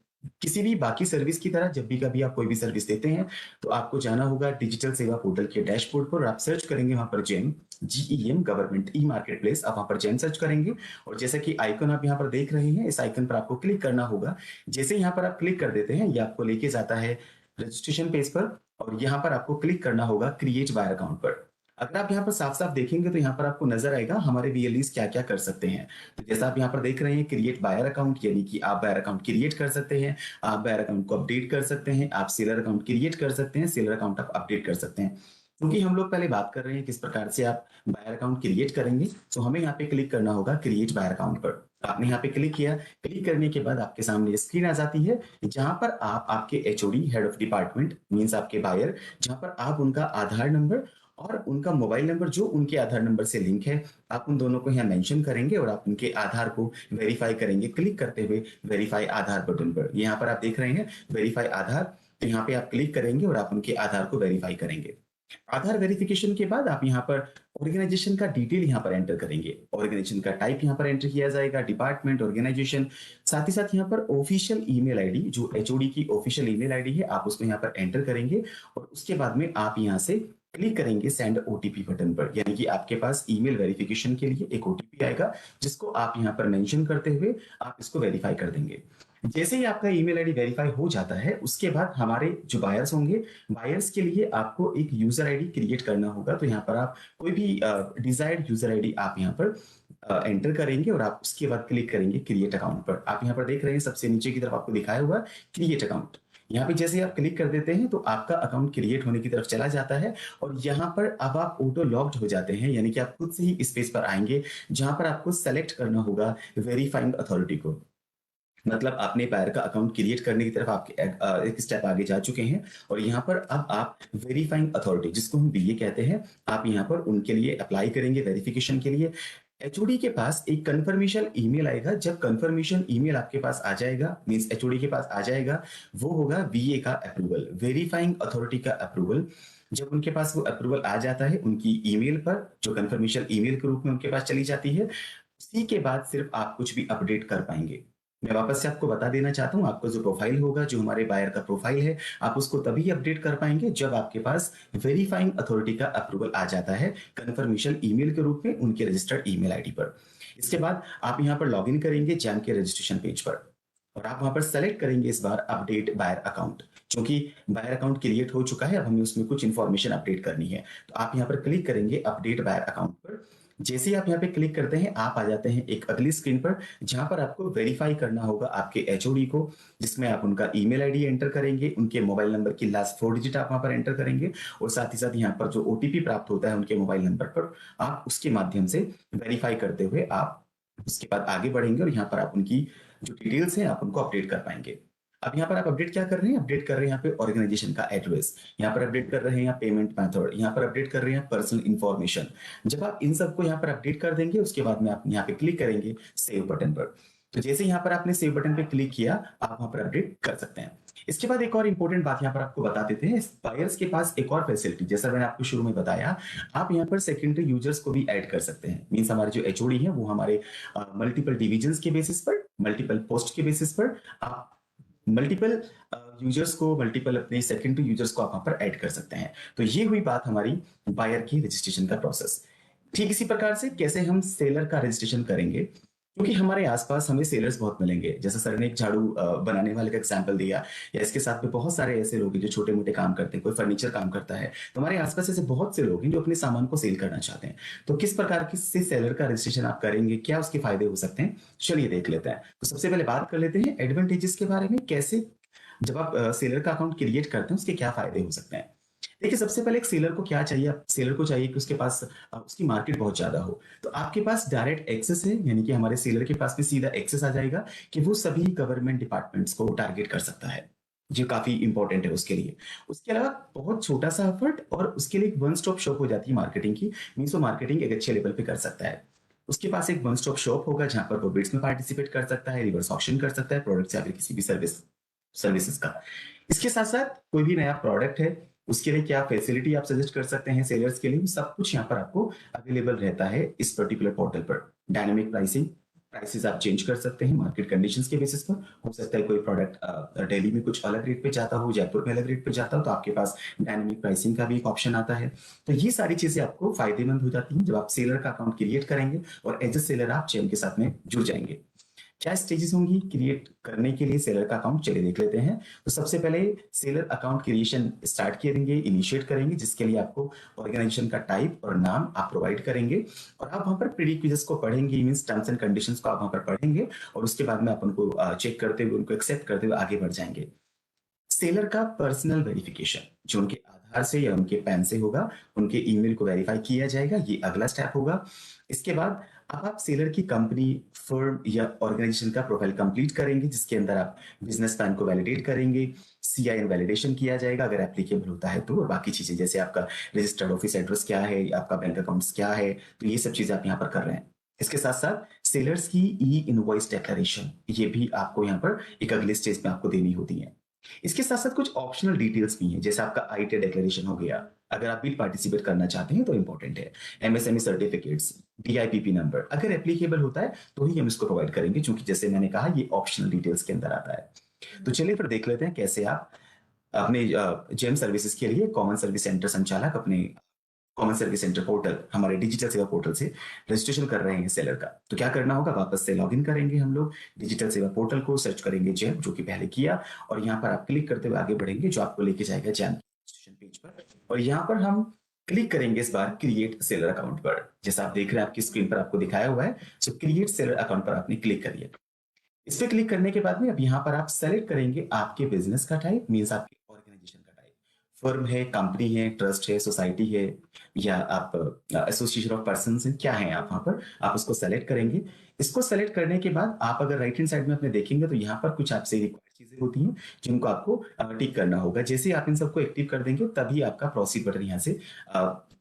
किसी भी बाकी सर्विस की तरह जब भी कभी आप कोई भी सर्विस देते हैं तो आपको जाना होगा डिजिटल सेवा पोर्टल के डैशबोर्ड पर और आप सर्च करेंगे वहां पर GeM, GEM, government e market place. आप वहां पर जेम सर्च करेंगे और जैसा कि आइकन आप यहाँ पर देख रहे हैं, इस आइकन पर आपको क्लिक करना होगा। जैसे यहाँ पर आप क्लिक कर देते हैं, ये आपको लेके जाता है रजिस्ट्रेशन पेज पर और यहाँ पर आपको क्लिक करना होगा क्रिएट बायर अकाउंट पर। अगर आप यहाँ पर साफ साफ देखेंगे तो यहाँ पर आपको नजर आएगा हमारे वीएलईज क्या क्या कर सकते हैं। तो जैसा आप यहाँ पर देख रहे हैं क्रिएट बायर अकाउंट, यानी कि आप बायर अकाउंट क्रिएट कर सकते हैं, आप बायर अकाउंट को अपडेट कर सकते हैं, आप सेलर अकाउंट क्रिएट कर सकते हैं, सेलर अकाउंट आप अपडेट कर सकते हैं। क्योंकि हम लोग पहले बात कर रहे हैं किस प्रकार से आप बायर अकाउंट क्रिएट करेंगे, तो हमें यहाँ पे क्लिक करना होगा क्रिएट बायर अकाउंट पर। आपने यहाँ पे क्लिक किया, क्लिक करने के बाद आपके सामने स्क्रीन आ जाती है जहां पर आप आपके HOD, head of department means आपके बायर, जहां पर आप उनका आधार नंबर और उनका मोबाइल नंबर जो उनके आधार नंबर से लिंक है, आप उन दोनों को यहाँ मेंशन करेंगे और आप उनके आधार को वेरीफाई करेंगे क्लिक करते हुए वेरीफाई आधार बटन पर। यहाँ पर आप देख रहे हैं वेरीफाई आधार, तो यहाँ पे आप क्लिक करेंगे और आप उनके आधार को वेरीफाई करेंगे। आधार वेरिफिकेशन के बाद आप यहाँ पर ऑर्गेनाइजेशन का डिटेल यहाँ पर एंटर करेंगे, ऑर्गेनाइजेशन का टाइप यहाँ पर एंटर किया जाएगा, डिपार्टमेंट, ऑर्गेनाइजेशन, साथ ही साथ यहाँ पर ऑफिशियल ईमेल आईडी, जो एचओडी की ऑफिशियल ईमेल आईडी है, आप उसको यहाँ पर एंटर करेंगे और उसके बाद में आप यहाँ से क्लिक करेंगे सेंड ओटीपी बटन पर, यानी कि आपके पास ईमेल वेरिफिकेशन के लिए एक ओटीपी आएगा जिसको आप यहाँ पर मेंशन करते हुए आप इसको वेरीफाई कर देंगे। जैसे ही आपका ईमेल आईडी वेरीफाई हो जाता है उसके बाद हमारे जो बायर्स होंगे, बायर्स के लिए आपको एक यूजर आईडी क्रिएट करना होगा। तो यहाँ पर आप कोई भी डिजायर्ड यूजर आईडी आप यहाँ पर एंटर करेंगे और आप उसके बाद क्लिक करेंगे क्रिएट अकाउंट पर। आप यहाँ पर देख रहे हैं सबसे नीचे की तरफ आपको दिखाया हुआ क्रिएट अकाउंट, यहाँ पे जैसे आप क्लिक कर देते हैं तो आपका अकाउंट क्रिएट होने की तरफ चला जाता है और यहाँ पर अब आप ऑटो लॉग्ड हो जाते हैं, यानी कि आप खुद से ही इस पेज पर आएंगे जहां पर आपको सेलेक्ट करना होगा वेरीफाइंग अथॉरिटी को। मतलब आपने बायर का अकाउंट क्रिएट करने की तरफ आपके एक स्टेप आगे जा चुके हैं और यहाँ पर अब आप वेरीफाइंग अथॉरिटी, जिसको हम बीए कहते हैं, आप यहाँ पर उनके लिए अप्लाई करेंगे वेरिफिकेशन के लिए। एचओडी के पास एक कंफर्मेशन ईमेल आएगा। जब कंफर्मेशन ईमेल आपके पास आ जाएगा, मींस एचओडी के पास आ जाएगा, वो होगा वीए का अप्रूवल, वेरीफाइंग अथॉरिटी का अप्रूवल। जब उनके पास वो अप्रूवल आ जाता है उनकी ईमेल पर, जो कंफर्मेशन ईमेल के रूप में उनके पास चली जाती है, उसी के बाद सिर्फ आप कुछ भी अपडेट कर पाएंगे। मैं वापस से आपको बता देना चाहता हूँ, आपका जो प्रोफाइल होगा, जो हमारे बायर का प्रोफाइल है, आप उसको तभी अपडेट कर पाएंगे जब आपके पास वेरीफाइंग अथॉरिटी का अप्रूवल आ जाता है कंफर्मेशन ईमेल के रूप में उनके रजिस्टर्ड ईमेल आईडी पर। इसके बाद आप यहाँ पर लॉगिन करेंगे जैम के रजिस्ट्रेशन पेज पर और आप वहां पर सेलेक्ट करेंगे इस बार अपडेट बायर अकाउंट। क्योंकि बायर अकाउंट क्रिएट हो चुका है, अब हमें उसमें कुछ इंफॉर्मेशन अपडेट करनी है, तो आप यहाँ पर क्लिक करेंगे अपडेट बायर अकाउंट पर। जैसे ही आप यहाँ पे क्लिक करते हैं, आप आ जाते हैं एक अगली स्क्रीन पर जहां पर आपको वेरीफाई करना होगा आपके एचओडी को, जिसमें आप उनका ईमेल आईडी एंटर करेंगे, उनके मोबाइल नंबर की लास्ट 4 डिजिट आप वहां पर एंटर करेंगे और साथ ही साथ यहाँ पर जो ओटीपी प्राप्त होता है उनके मोबाइल नंबर पर, आप उसके माध्यम से वेरीफाई करते हुए आप उसके बाद आगे बढ़ेंगे और यहाँ पर आप उनकी जो डिटेल्स हैं आप उनको अपडेट कर पाएंगे। अब यहाँ पर आप अपडेट क्या कर रहे हैं? अपडेट कर रहे हैं यहाँ पे ऑर्गेनाइजेशन का एड्रेस, यहाँ पर अपडेट कर रहे हैं यहाँ पेमेंट मेथड, यहाँ पर अपडेट कर रहे हैं पर्सनल इंफॉर्मेशन। जब आप इन सबको यहाँ पर अपडेट कर देंगे, उसके बाद में आप यहाँ पे क्लिक करेंगे सेव बटन पर। तो जैसे यहाँ पर आपने सेव बटन पे क्लिक किया, आप वहां पर अपडेट कर सकते हैं। इसके बाद एक और इंपॉर्टेंट बात यहाँ पर आपको बता देते हैं, बायर्स के पास एक और फैसिलिटी, जैसा मैंने आपको शुरू में बताया, आप यहाँ पर सेकेंडरी यूजर्स को भी ऐड कर सकते हैं। मींस हमारे जो एचओडी है वो हमारे मल्टीपल डिविजन्स के बेसिस पर, मल्टीपल पोस्ट के बेसिस पर आप मल्टीपल यूजर्स को, मल्टीपल अपने सेकेंडरी यूजर्स को आप वहां पर ऐड कर सकते हैं। तो ये हुई बात हमारी बायर की रजिस्ट्रेशन का प्रोसेस। ठीक इसी प्रकार से कैसे हम सेलर का रजिस्ट्रेशन करेंगे, क्योंकि हमारे आसपास हमें सेलर्स बहुत मिलेंगे। जैसा सर ने एक झाड़ू बनाने वाले का एग्जांपल दिया, या इसके साथ में बहुत सारे ऐसे लोग हैं जो छोटे मोटे काम करते हैं, कोई फर्नीचर काम करता है, तो हमारे आसपास ऐसे बहुत से लोग हैं जो अपने सामान को सेल करना चाहते हैं। तो किस प्रकार की से सेलर का रजिस्ट्रेशन आप करेंगे, क्या उसके फायदे हो सकते हैं, चलिए देख लेते हैं। तो सबसे पहले बात कर लेते हैं एडवांटेजेस के बारे में, कैसे जब आप सेलर का अकाउंट क्रिएट करते हैं उसके क्या फायदे हो सकते हैं। देखिए, सबसे पहले एक सेलर को क्या चाहिए, सेलर को चाहिए कि उसके पास उसकी मार्केट बहुत ज्यादा हो। तो आपके पास डायरेक्ट एक्सेस है, यानी कि हमारे सेलर के पास में सीधा एक्सेस आ जाएगा कि वो सभी गवर्नमेंट डिपार्टमेंट्स को टारगेट कर सकता है, जो काफी इंपॉर्टेंट है उसके लिए। उसके अलावा बहुत छोटा सा एफर्ट और उसके लिए एक वन स्टॉप शॉप हो जाती है मार्केटिंग की, मीन्स वो मार्केटिंग एक अच्छे लेवल पे कर सकता है। उसके पास एक वन स्टॉप शॉप होगा जहां पर वो बिड्स में पार्टिसिपेट कर सकता है, रिवर्स ऑक्शन कर सकता है प्रोडक्ट्स या फिर किसी भी सर्विसेज का। इसके साथ साथ कोई भी नया प्रोडक्ट है उसके लिए क्या फैसिलिटी आप सजेस्ट कर सकते हैं सेलर्स के लिए, सब कुछ यहाँ पर आपको अवेलेबल रहता है इस पर्टिकुलर पोर्टल पर। डायनामिक प्राइसिंग, प्राइसेस आप चेंज कर सकते हैं मार्केट कंडीशंस के बेसिस पर। हो सकता है कोई प्रोडक्ट दिल्ली में कुछ अलग रेट पे जाता हो, जयपुर में अलग रेट पे जाता हो, तो आपके पास डायनामिक प्राइसिंग का भी एक ऑप्शन आता है। तो ये सारी चीजें आपको फायदेमंद हो जाती हैं जब आप सेलर का अकाउंट क्रिएट करेंगे और एज ए सेलर आप चेन के साथ में जुड़ जाएंगे। क्या स्टेजेस होंगी क्रिएट करने के लिए सेलर का अकाउंट, चलिए देख लेते हैं। तो सबसे पहले सेलर अकाउंट क्रिएशन स्टार्ट करेंगे, इनिशिएट करेंगे, जिसके लिए आपको ऑर्गेनाइजेशन का टाइप और नाम आप प्रोवाइड करेंगे और आप वहां पर प्रीरिक्विजिट्स को पढ़ेंगे, मींस टर्म्स एंड कंडीशंस को आप वहां पर पढ़ेंगे और उसके बाद में आप उनको चेक करते हुए, उनको एक्सेप्ट करते हुए आगे बढ़ जाएंगे। सेलर का पर्सनल वेरिफिकेशन, जो उनके आधार से या उनके पैन से होगा, उनके ईमेल को वेरीफाई किया जाएगा, ये अगला स्टेप होगा। इसके बाद अब आप सेलर की कंपनी, फर्म या ऑर्गेनाइजेशन का प्रोफाइल कंप्लीट करेंगे, जिसके अंदर आप बिजनेस प्लान को वैलिडेट करेंगे, सीआईएन वैलिडेशन किया जाएगा अगर एप्लीकेबल होता है तो, और बाकी चीजें जैसे आपका रजिस्टर्ड ऑफिस एड्रेस क्या है, आपका बैंक अकाउंट्स क्या है, तो ये सब चीजें आप यहाँ पर कर रहे हैं। इसके साथ साथ सेलर्स की ई इनवॉइस डिक्लेरेशन, ये भी आपको यहाँ पर एक अगले स्टेज में आपको देनी होती है। इसके साथ साथ कुछ ऑप्शनल डिटेल्स भी हैं, जैसे आपका आईटी डिक्लेरेशन हो गया, अगर आप भी पार्टिसिपेट करना चाहते हैं तो इंपॉर्टेंट है। एमएसएमई सर्टिफिकेट्स, डीआईपीपी नंबर, अगर एप्लीकेबल होता है तो ही हम इसको प्रोवाइड करेंगे, क्योंकि जैसे मैंने कहा ये ऑप्शनल डिटेल्स के अंदर आता है। तो चलिए फिर देख लेते हैं कैसे आप अपने जेम सर्विसेज के लिए कॉमन सर्विस सेंटर संचालक अपने कॉमन सर्विस सेंटर पोर्टल, हमारे डिजिटल सेवा पोर्टल से रजिस्ट्रेशन कर रहे हैं सेलर का। तो क्या करना होगा, वापस से लॉगिन करेंगे हम लोग डिजिटल सेवा पोर्टल को, सर्च करेंगे जेम, जो कि पहले किया, और यहाँ पर आप क्लिक करते हुए आगे बढ़ेंगे, जो आपको लेके जाएगा जेम रजिस्ट्रेशन पेज पर। और यहाँ पर हम क्लिक करेंगे इस बार क्रिएट सेलर अकाउंट पर, जैसा आप देख रहे हैं आपकी स्क्रीन पर आपको दिखाया हुआ है। सो क्रिएट सेलर अकाउंट पर आपने क्लिक करिए। इस पर क्लिक करने के बाद में अब यहाँ पर आप सेलेक्ट करेंगे आपके बिजनेस का टाइप, मीन्स आपके ऑर्गेनाइजेशन का टाइप, फर्म है, कंपनी है, ट्रस्ट है, सोसाइटी है, या आप एसोसिएशन ऑफ पर्सन्स हैं, क्या है आप वहाँ पर, आप उसको सेलेक्ट करेंगे। इसको सेलेक्ट करने के बाद आप अगर राइट हैंड साइड में अपने देखेंगे तो यहाँ पर कुछ आपसे रिक्वायर्ड चीजें होती हैं जिनको आपको टिक करना होगा। जैसे ही आप इन सबको एक्टिव कर देंगे तभी आपका प्रोसीड बटन यहाँ से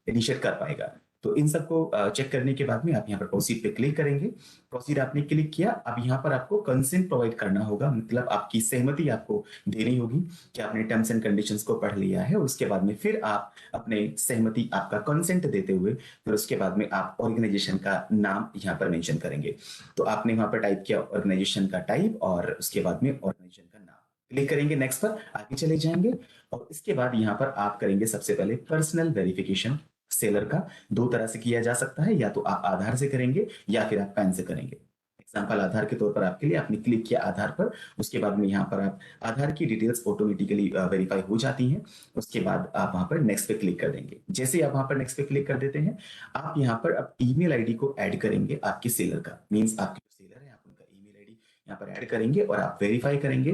इनिशिएट कर पाएगा। तो इन सबको चेक करने के बाद में आप यहाँ पर प्रोसीड पे क्लिक करेंगे। प्रोसीड आपने क्लिक किया, अब यहाँ पर आपको कंसेंट प्रोवाइड करना होगा, मतलब आपकी सहमति आपको देनी होगी कि आपने टर्म्स एंड कंडीशंस को पढ़ लिया है। और उसके बाद में फिर आप अपने सहमति, आपका कंसेंट देते हुए फिर उसके बाद में आप ऑर्गेनाइजेशन का नाम यहाँ पर मेंशन करेंगे। तो आपने वहां पर टाइप किया ऑर्गेनाइजेशन का टाइप और उसके बाद में ऑर्गेनाइजेशन का नाम, क्लिक करेंगे नेक्स्ट पर, आगे चले जाएंगे। और इसके बाद यहाँ पर आप करेंगे सबसे पहले पर्सनल वेरिफिकेशन। सेलर का दो तरह से किया जा सकता है, या तो आप आधार से करेंगे या फिर आप पैन से करेंगे। एग्जाम्पल आधार के तौर पर आपके लिए, आपने क्लिक किया आधार पर, उसके बाद में यहाँ पर आप आधार की डिटेल्स ऑटोमेटिकली वेरीफाई हो जाती हैं। उसके बाद आप वहां पर नेक्स्ट पे क्लिक कर देंगे। जैसे ही आप वहां पर नेक्स्ट पे क्लिक कर देते हैं, आप यहाँ पर अब ईमेल आईडी को ऐड करेंगे आपके सेलर का, मीन्स आपके जो सेलर है आप उनका ईमेल आईडी यहाँ पर ऐड करेंगे और आप वेरीफाई करेंगे।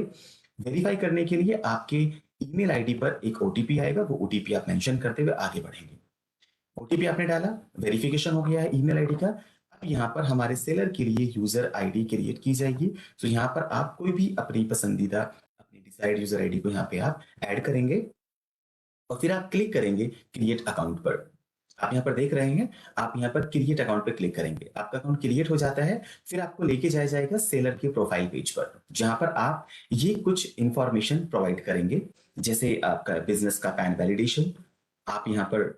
वेरीफाई करने के लिए आपके ईमेल आईडी पर एक ओटीपी आएगा, वो ओटीपी आप मेंशन करते हुए आगे बढ़ेंगे। ओटीपी आपने डाला, वेरिफिकेशन हो गया है ईमेल आईडी का। अब यहाँ पर हमारे सेलर के लिए यूजर आईडी क्रिएट की जाएगी। तो यहाँ पर आप कोई भी अपनी पसंदीदा, अपनी डिजायर्ड यूजर आईडी को यहाँ पे आप ऐड करेंगे और फिर आप क्लिक करेंगे क्रिएट अकाउंट पर। आप यहाँ पर देख रहे हैं, आप यहाँ पर क्रिएट अकाउंट पर क्लिक करेंगे, आपका अकाउंट क्रिएट हो जाता है। फिर आपको लेके जाया जाएगा सेलर के प्रोफाइल पेज पर, जहां पर आप ये कुछ इंफॉर्मेशन प्रोवाइड करेंगे, जैसे आपका बिजनेस का पैन वैलिडेशन। आप यहाँ पर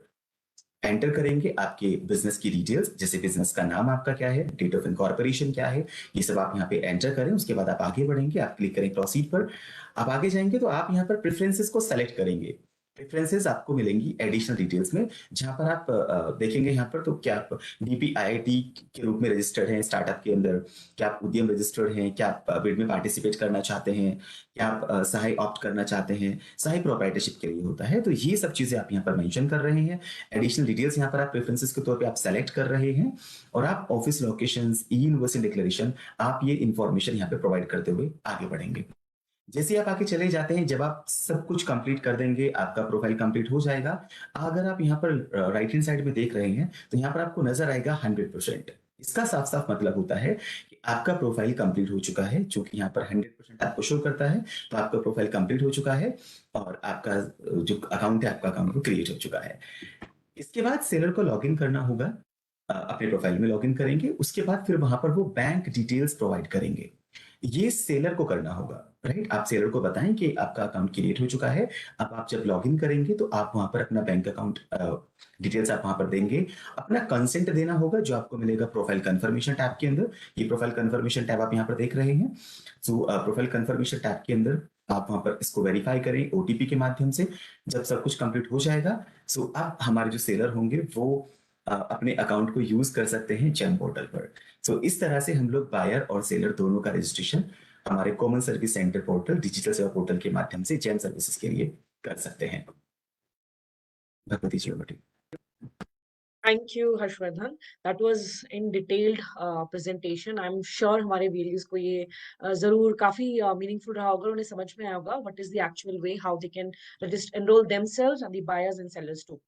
एंटर करेंगे आपके बिजनेस की डिटेल्स, जैसे बिजनेस का नाम आपका क्या है, डेट ऑफ इनकॉर्पोरेशन क्या है, ये सब आप यहाँ पे एंटर करें। उसके बाद आप आगे बढ़ेंगे, आप क्लिक करें प्रोसीड पर। आप आगे जाएंगे तो आप यहाँ पर प्रेफरेंसेस को सेलेक्ट करेंगे। प्रेफरेंसेस आपको मिलेंगी एडिशनल डिटेल्स में, जहां पर आप देखेंगे यहाँ पर, तो क्या आप डीपीआईआईटी के रूप में रजिस्टर्ड हैं स्टार्टअप के अंदर, क्या आप उद्यम रजिस्टर्ड हैं, क्या आप बिड में पार्टिसिपेट करना चाहते हैं, क्या आप सहाय ऑप्ट करना चाहते हैं, सहाय प्रोप्राइटरशिप के लिए होता है। तो ये सब चीजें आप यहाँ पर मेंशन कर रहे हैं। एडिशनल डिटेल्स यहाँ पर आप प्रेफरेंसेस के तौर पे आप सेलेक्ट कर रहे हैं। और आप ऑफिस लोकेशंस, ई यूनिवर्सिटी डिक्लेरेशन, आप ये इंफॉर्मेशन यहाँ पे प्रोवाइड करते हुए आगे बढ़ेंगे। जैसे आप आगे चले जाते हैं, जब आप सब कुछ कंप्लीट कर देंगे, आपका प्रोफाइल कंप्लीट हो जाएगा। अगर आप यहाँ पर राइट हैंड साइड में देख रहे हैं तो यहाँ पर आपको नजर आएगा 100%। इसका साफ साफ मतलब होता है कि आपका प्रोफाइल कंप्लीट हो चुका है। चूंकि यहाँ पर 100% आपको शो करता है, तो आपका प्रोफाइल कंप्लीट हो चुका है और आपका जो अकाउंट है, आपका अकाउंट वो क्रिएट हो चुका है। इसके बाद सेलर को लॉगिन करना होगा, अपने प्रोफाइल में लॉगिन करेंगे। उसके बाद फिर वहां पर वो बैंक डिटेल्स प्रोवाइड करेंगे, ये सेलर को करना होगा, राइट। आप सेलर को बताएं कि आपका अकाउंट क्रिएट हो चुका है। अब आप जब लॉगिन करेंगे तो आप वहां पर अपना बैंक अकाउंट डिटेल्स आप वहां पर देंगे, अपना कंसेंट देना होगा, जो आपको मिलेगा प्रोफाइल कंफर्मेशन टैब के अंदर। ये प्रोफाइल कंफर्मेशन टैब आप यहाँ पर देख रहे हैं। सो प्रोफाइल कंफर्मेशन टैब के अंदर आप वहां पर इसको वेरीफाई करें ओटीपी के माध्यम से। जब सब कुछ कंप्लीट हो जाएगा, सो अब हमारे जो सेलर होंगे वो अपने अकाउंट को यूज कर सकते हैं जेम पोर्टल पर। सो इस तरह से हम लोग बायर और सेलर दोनों का रजिस्ट्रेशन हमारे common service centre portal, digital सेवा पोर्टल के माध्यम से जेम सर्विसेज के लिए कर सकते हैं। भगवती जी, over to you. Thank you, Harshvardhan. That was in detailed presentation. I'm sure हमारे viewers को ये जरूर काफी meaningful रहा होगा, उन्हें समझ में आया होगा what is the actual way how they can enroll themselves and the buyers and sellers too.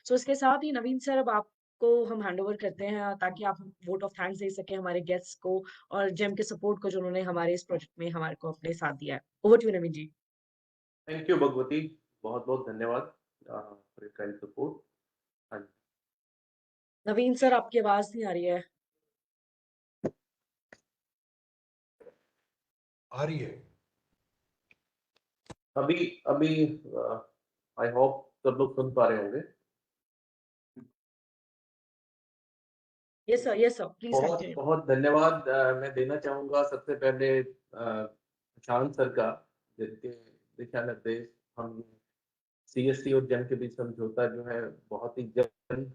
So इसके साथ ही नवीन सर, अब आपको हम हैंड ओवर करते हैं ताकि आप वोट ऑफ थैंक्स दे सकें हमारे गेस्ट्स को और जेम के सपोर्ट को, जो उन्होंने हमारे इस प्रोजेक्ट में हमारे को अपने साथ दिया है। Over to Naveen ji. Thank you Bhagwati, बहुत बहुत धन्यवाद for your kind support. Naveen sir, आपकी आवाज नहीं आ रही है। आ रही है अभी आई होप सब लोग सुन पा रहे होंगे। यस सर, प्लीज बहुत कंटिन्यू। बहुत धन्यवाद मैं देना चाहूंगा सबसे पहले शांत सर का, जिनके दिशा निर्देश हम सीएससी और जेम के बीच समझौता जो है बहुत ही जल्द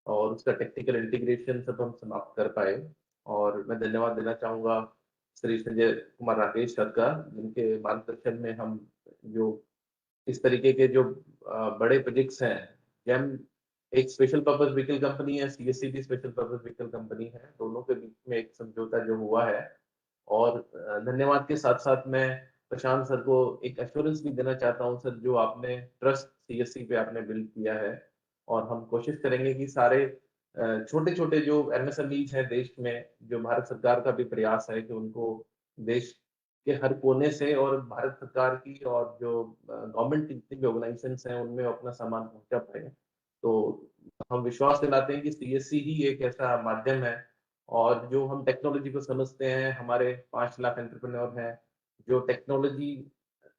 और उसका टेक्निकल इंटीग्रेशन सब हम समाप्त कर पाए। और मैं धन्यवाद देना चाहूंगा श्री संजय कुमार राकेश सर का, जिनके मार्गदर्शन में हम जो इस तरीके के जो बड़े प्रोजेक्ट्स हैं, जेम एक स्पेशल पर्पस व्हीकल कंपनी है, सीएससी भी स्पेशल पर्पस व्हीकल कंपनी है, दोनों के बीच में एक समझौता जो हुआ है। और धन्यवाद के साथ साथ मैं प्रशांत सर को एक एश्योरेंस भी देना चाहता हूँ सर, जो आपने ट्रस्ट सीएससी पे आपने बिल्ड किया है, और हम कोशिश करेंगे कि सारे छोटे छोटे जो एमएसएमईज हैं देश में, जो भारत सरकार का भी प्रयास है कि उनको देश के हर कोने से और भारत सरकार की और जो गवर्नमेंट की जितनी भी ऑर्गेनाइजेशंस हैं उनमें अपना सामान पहुंचा पाए। तो हम विश्वास दिलाते हैं कि सीएससी ही एक ऐसा माध्यम है, और जो हम टेक्नोलॉजी को समझते हैं, हमारे 5 लाख एंटरप्रेन्योर हैं जो टेक्नोलॉजी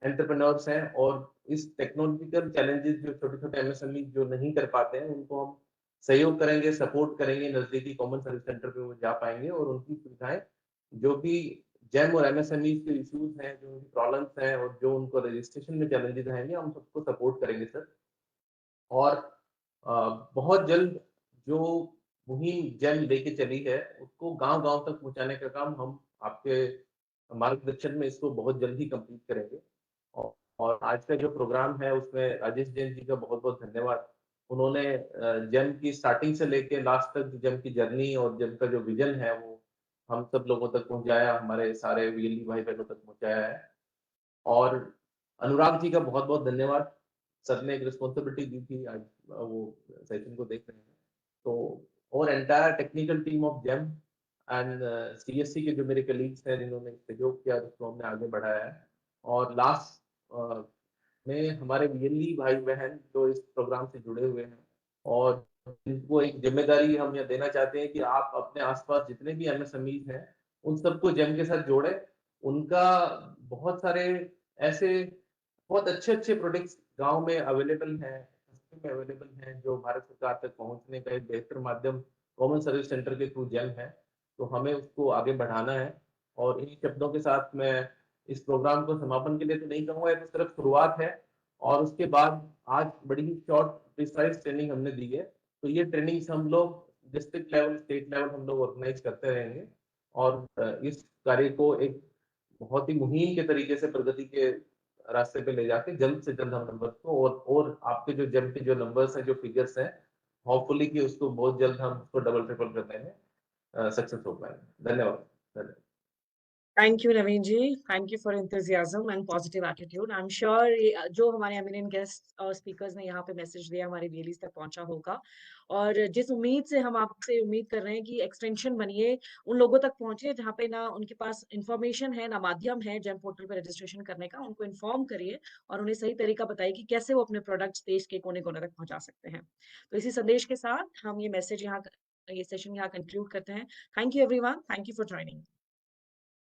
एंटरप्रेन्योर्स हैं, और इस टेक्नोलॉजिकल चैलेंजेस जो छोटे-छोटे एमएसएमई जो नहीं कर पाते हैं, उनको हम सहयोग करेंगे, सपोर्ट करेंगे, नज़दीकी कॉमन सर्विस सेंटर पे वो जा पाएँगे और उनकी सुविधाएँ जो भी जेम और एमएसएमई के इश्यूज़ हैं, जो उनकी प्रॉब्लम्स हैं और जो उनको रजिस्ट्रेशन में चैलेंजेस रहेंगे, हम सबको सपोर्ट करेंगे सर। और बहुत जल्द जो मुहिम जेम लेके चली है, उसको गाँव-गाँव तक पहुँचाने का काम हम आपके मार्गदर्शन में इसको बहुत जल्द ही कंप्लीट करेंगे। औ और आज का जो प्रोग्राम है उसमें राजेश जैन जी का बहुत-बहुत धन्यवाद। उन्होंने जेम की स्टार्टिंग से लेके लास्ट तक जेम की जर्नी और जेम का जो विज़न है वो हम सब लोगों तक पहुँचाया, हमारे सारे वीएलई भाई-बहनों तक पहुँचाया है। और अनुराग जी का बहुत-बहुत धन्यवाद। सर ने एक रिस्पॉन्सिबिलिटी दी थी, आज वो सेशन को देख रहे हैं। तो और entire technical team of GeM and CSC के जो मेरे कलीग्स हैं जिन्होंने सहयोग किया, उसको हमने आगे बढ़ाया है। और लास्ट में हमारे वीएलई भाई-बहन जो इस प्रोग्राम से जुड़े हुए हैं, और इनको एक ज़िम्मेदारी हम ये देना चाहते हैं कि आप अपने आस-पास जितने भी एमएसएमईज़ हैं, उन सबको जेम के साथ जोड़ें। उनका बहुत सारे ऐसे बहुत अच्छे-अच्छे प्रोडक्ट्स गाँव में अवेलेबल हैं, सस्ते में अवेलेबल हैं, जो भारत सरकार तक पहुँचने का एक बेहतर माध्यम कॉमन सर्विस सेंटर के थ्रू जेम है। तो हमें उसको आगे बढ़ाना है, और इन्हीं शब्दों के साथ मैं इस प्रोग्राम को समापन के लिए तो नहीं कहूँगा, ये तो सिर्फ शुरुआत है, और उसके बाद आज बड़ी ही शॉर्ट प्रिसाइज़ ट्रेनिंग हमने दी है। तो ये ट्रेनिंग्स हम लोग डिस्ट्रिक्ट लेवल, स्टेट लेवल हम लोग ऑर्गेनाइज़ करते रहेंगे, और इस कार्य को एक बहुत ही मुहिम के तरीके से प्रगति के रास्ते पे ले जाके जल्द से जल्द हम नंबर्स को और आपके जो जेम के जो नंबर्स हैं, जो फिगर्स हैं, होपफुली कि उसको बहुत जल्द हम उसको डबल ट्रिपल करने में सक्सेस हो पाएँगे। धन्यवाद। धन्यवाद। Thank you Naveen ji, thank you for enthusiasm and positive attitude. I am sure जो हमारे एमिनेंट गेस्ट और स्पीकर्स ने यहाँ पे मैसेज दिया हमारे वीएलईज तक पहुंचा होगा, और जिस उम्मीद से हम आपसे उम्मीद कर रहे हैं कि एक्सटेंशन बनिए, उन लोगों तक पहुंचे जहाँ पे ना उनके पास इंफॉर्मेशन है, ना माध्यम है जेम पोर्टल पे रजिस्ट्रेशन करने का, उनको इन्फॉर्म करिए और उन्हें सही तरीका बताइए कि कैसे वो अपने प्रोडक्ट्स देश के कोने-कोने तक पहुंचा सकते हैं। तो इसी संदेश के साथ हम ये सेशन यहाँ कंक्लूड करते हैं। Thank you everyone, thank you for joining.